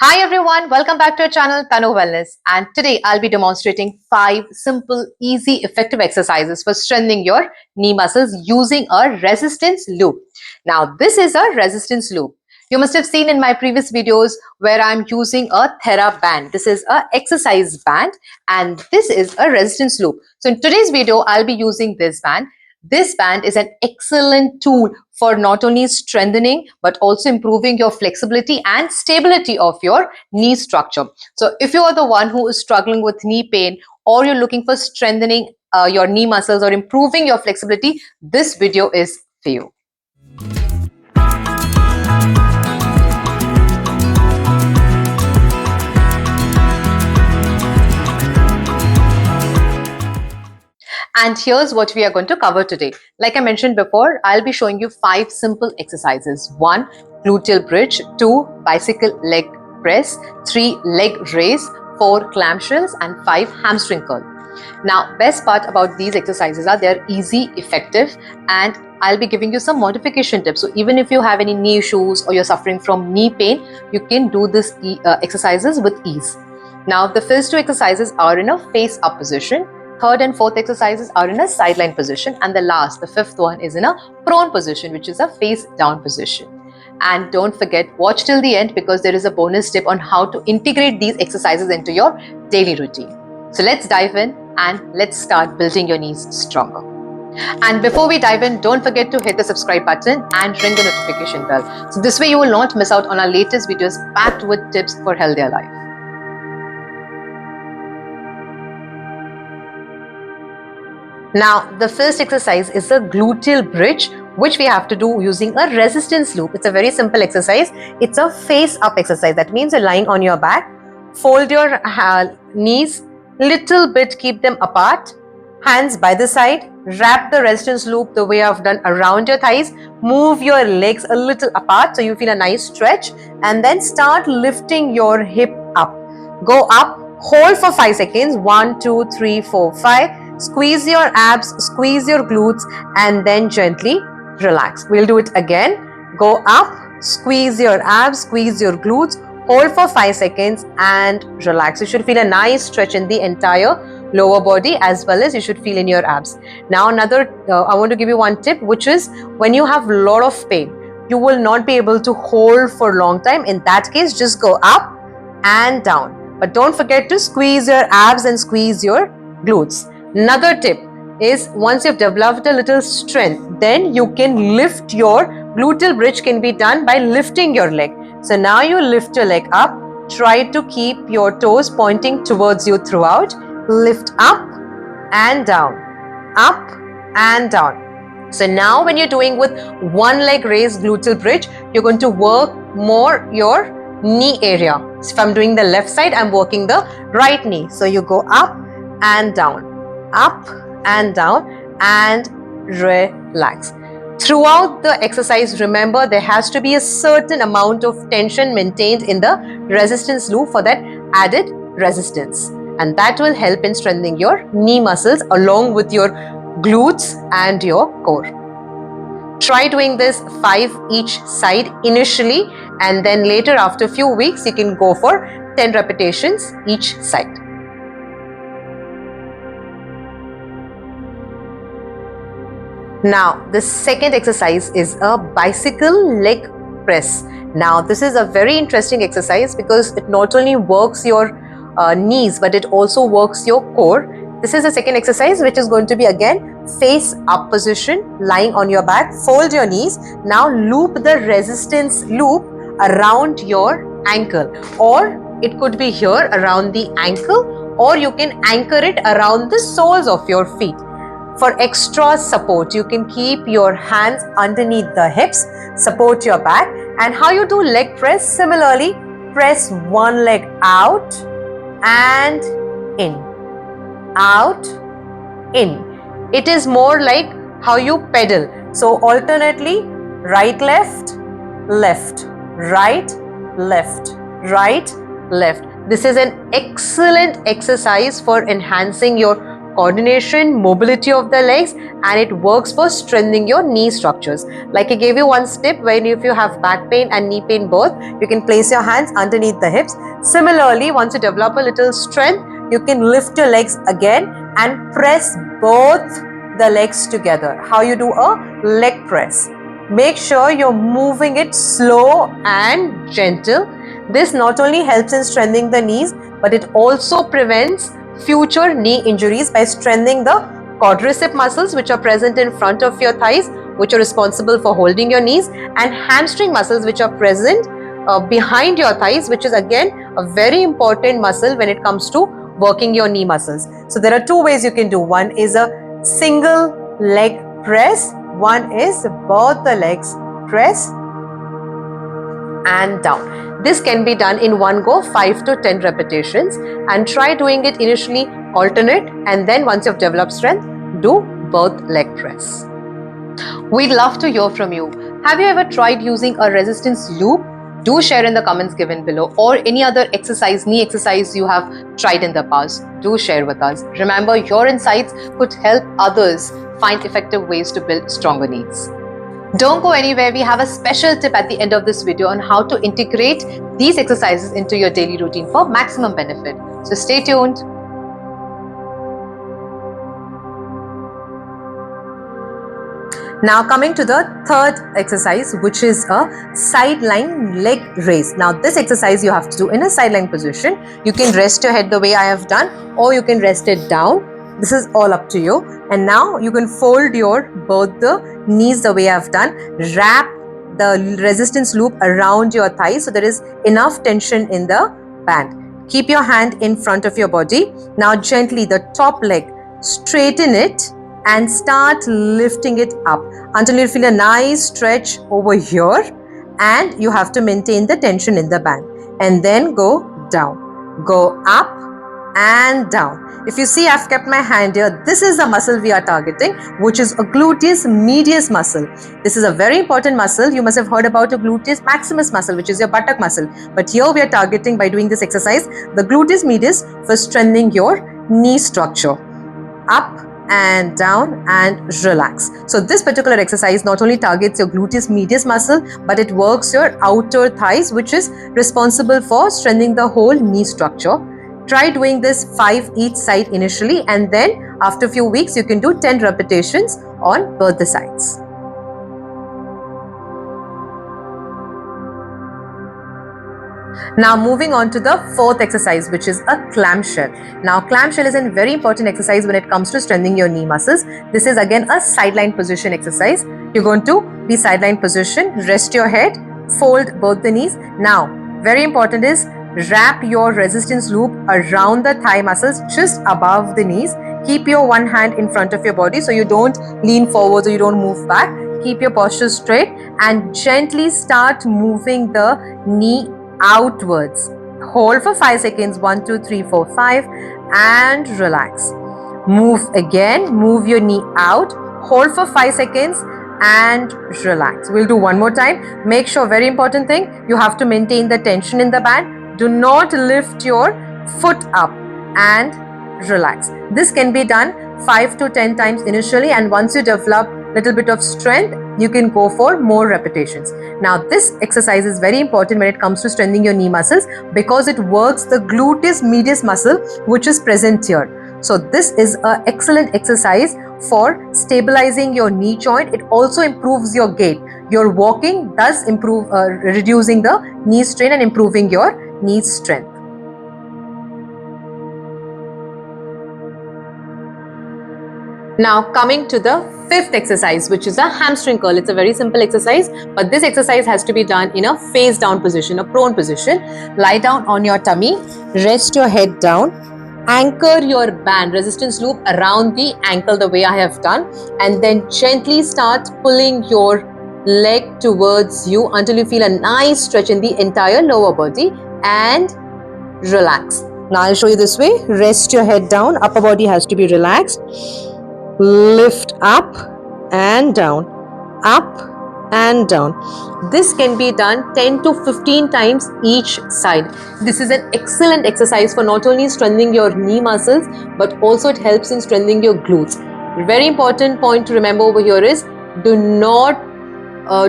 Hi everyone, welcome back to our channel Tanu Wellness, and today I'll be demonstrating 5 simple, easy, effective exercises for strengthening your knee muscles using a resistance loop. Now this is a resistance loop. You must have seen in my previous videos where I'm using a Thera band. This is a exercise band and this is a resistance loop. So in today's video I'll be using this band. This band is an excellent tool for not only strengthening but also improving your flexibility and stability of your knee structure. So if you are the one who is struggling with knee pain or you're looking for strengthening your knee muscles or improving your flexibility, this video is for you. And here's what we are going to cover today. Like I mentioned before, I'll be showing you 5 simple exercises. 1. Gluteal bridge. 2. Bicycle leg press. 3. Leg raise. 4. Clamshells. And 5. Hamstring curl. Now, best part about these exercises are they're easy, effective, and I'll be giving you some modification tips. So even if you have any knee issues or you're suffering from knee pain, you can do these exercises with ease. Now, the first 2 exercises are in a face up position. Third and fourth exercises are in a sideline position, and the fifth one is in a prone position, which is a face down position. And don't forget, watch till the end because there is a bonus tip on how to integrate these exercises into your daily routine. So let's dive in and let's start building your knees stronger. And before we dive in, don't forget to hit the subscribe button and ring the notification bell. So this way you will not miss out on our latest videos packed with tips for healthier life. Now, the first exercise is a gluteal bridge, which we have to do using a resistance loop. It's a very simple exercise. It's a face up exercise. That means you're lying on your back, fold your knees little bit, keep them apart, hands by the side, wrap the resistance loop the way I've done around your thighs, move your legs a little apart so you feel a nice stretch, and then start lifting your hip up. Go up, hold for 5 seconds, 1, 2, 3, 4, 5, squeeze your abs, squeeze your glutes, and then gently relax. We'll do it again. Go up, squeeze your abs, squeeze your glutes, hold for 5 seconds and relax. You should feel a nice stretch in the entire lower body as well as you should feel in your abs. Now I want to give you one tip, which is when you have a lot of pain, you will not be able to hold for a long time. In that case, just go up and down. But don't forget to squeeze your abs and squeeze your glutes. Another tip is once you've developed a little strength, then you can lift your gluteal bridge can be done by lifting your leg. So now you lift your leg up, try to keep your toes pointing towards you throughout, lift up and down, up and down. So now when you're doing with one leg raised gluteal bridge, you're going to work more your knee area. So if I'm doing the left side, I'm working the right knee. So you go up and down, up and down and relax. Throughout the exercise, remember there has to be a certain amount of tension maintained in the resistance loop for that added resistance, and that will help in strengthening your knee muscles along with your glutes and your core. Try doing this 5 each side initially, and then later after a few weeks you can go for 10 repetitions each side. Now, the second exercise is a bicycle leg press. Now, this is a very interesting exercise because it not only works your knees, but it also works your core. This is the second exercise, which is going to be again face up position, lying on your back, fold your knees. Now, loop the resistance loop around your ankle, or it could be here around the ankle, or you can anchor it around the soles of your feet. For extra support, you can keep your hands underneath the hips, support your back. And how you do leg press, similarly, press one leg out and in, out, in. It is more like how you pedal. So alternately, right, left, left, right, left, right, left. This is an excellent exercise for enhancing your coordination, mobility of the legs, and it works for strengthening your knee structures. Like I gave you one tip, when if you have back pain and knee pain both, you can place your hands underneath the hips. Similarly, once you develop a little strength, you can lift your legs again and press both the legs together. How you do a leg press? Make sure you're moving it slow and gentle. This not only helps in strengthening the knees, but it also prevents future knee injuries by strengthening the quadricep muscles which are present in front of your thighs, which are responsible for holding your knees, and hamstring muscles which are present behind your thighs, which is again a very important muscle when it comes to working your knee muscles. So there are two ways you can do. One is a single leg press, one is both the legs press and down. This can be done in one go, 5 to 10 repetitions, and try doing it initially alternate, and then once you've developed strength, do both leg press. We'd love to hear from you. Have you ever tried using a resistance loop? Do share in the comments given below, or any other exercise, knee exercise you have tried in the past. Do share with us. Remember, your insights could help others find effective ways to build stronger knees. Don't go anywhere. We have a special tip at the end of this video on how to integrate these exercises into your daily routine for maximum benefit. So stay tuned. Now coming to the third exercise, which is a sideline leg raise. Now this exercise you have to do in a sideline position. You can rest your head the way I have done, or you can rest it down. This is all up to you. And now you can fold your both the knees the way I've done. Wrap the resistance loop around your thighs so there is enough tension in the band. Keep your hand in front of your body. Now gently the top leg, straighten it and start lifting it up until you feel a nice stretch over here, and you have to maintain the tension in the band, and then go down, go up and down. If you see, I've kept my hand here. This is the muscle we are targeting, which is a gluteus medius muscle. This is a very important muscle. You must have heard about a gluteus maximus muscle, which is your buttock muscle. But here we are targeting, by doing this exercise, the gluteus medius for strengthening your knee structure. Up and down and relax. So this particular exercise not only targets your gluteus medius muscle, but it works your outer thighs, which is responsible for strengthening the whole knee structure. Try doing this 5 each side initially, and then after a few weeks you can do 10 repetitions on both the sides. Now moving on to the fourth exercise, which is a clamshell. Now clamshell is a very important exercise when it comes to strengthening your knee muscles. This is again a sideline position exercise. You're going to be sideline position, rest your head, fold both the knees. Now very important is wrap your resistance loop around the thigh muscles just above the knees. Keep your one hand in front of your body so you don't lean forwards or you don't move back. Keep your posture straight and gently start moving the knee outwards. Hold for 5 seconds, 1, 2, 3, 4, 5, and relax. Move again, move your knee out, hold for 5 seconds and relax. We'll do one more time. Make sure, very important thing, you have to maintain the tension in the band. Do not lift your foot up and relax. This can be done 5 to 10 times initially, and once you develop little bit of strength, you can go for more repetitions. Now this exercise is very important when it comes to strengthening your knee muscles because it works the gluteus medius muscle, which is present here. So this is an excellent exercise for stabilizing your knee joint. It also improves your gait. Your walking does improve, reducing the knee strain and improving your knee strength. Now coming to the fifth exercise, which is a hamstring curl. It's a very simple exercise, but this exercise has to be done in a face down position, a prone position. Lie down on your tummy, rest your head down, anchor your band, resistance loop around the ankle the way I have done, and then gently start pulling your leg towards you until you feel a nice stretch in the entire lower body and relax. Now I'll show you this way. Rest your head down, upper body has to be relaxed. Lift up and down, up and down. This can be done 10 to 15 times each side. This is an excellent exercise for not only strengthening your knee muscles, but also it helps in strengthening your glutes. Very important point to remember over here is, do not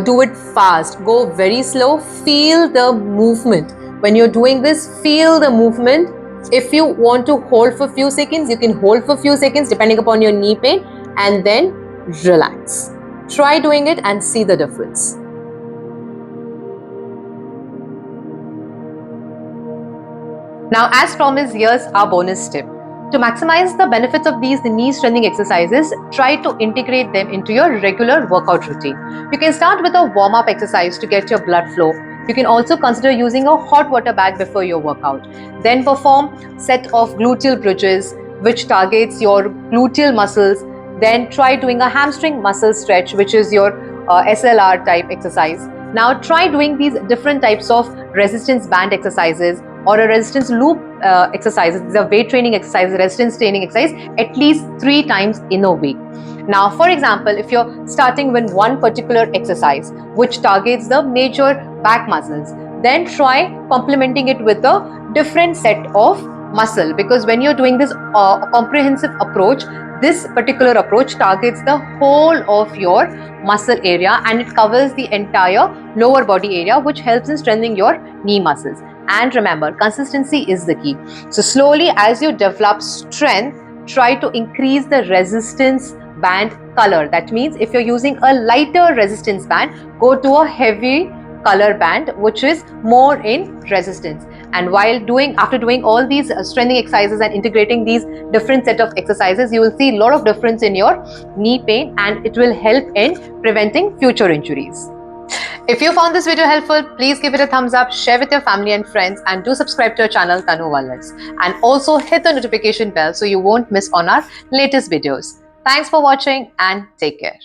do it fast. Go very slow. Feel the movement. When you're doing this, feel the movement. If you want to hold for few seconds, you can hold for few seconds depending upon your knee pain, and then relax. Try doing it and see the difference. Now, as promised, here's our bonus tip. To maximize the benefits of these knee strengthening exercises, try to integrate them into your regular workout routine. You can start with a warm-up exercise to get your blood flow. You can also consider using a hot water bag before your workout. Then perform set of gluteal bridges, which targets your gluteal muscles. Then try doing a hamstring muscle stretch, which is your SLR type exercise. Now try doing these different types of resistance band exercises or a resistance loop exercises. These are weight training exercises, resistance training exercise at least 3 times in a week. Now, for example, if you're starting with one particular exercise which targets the major back muscles, then try complementing it with a different set of muscle, because when you're doing this comprehensive approach, this particular approach targets the whole of your muscle area and it covers the entire lower body area, which helps in strengthening your knee muscles. And remember, consistency is the key. So slowly, as you develop strength, try to increase the resistance band color. That means if you're using a lighter resistance band, go to a heavy color band which is more in resistance. And after doing all these strengthening exercises and integrating these different set of exercises, you will see a lot of difference in your knee pain, and it will help in preventing future injuries. If you found this video helpful, please give it a thumbs up, share with your family and friends, and do subscribe to our channel Tanu Wellness. And also hit the notification bell so you won't miss on our latest videos. Thanks for watching and take care.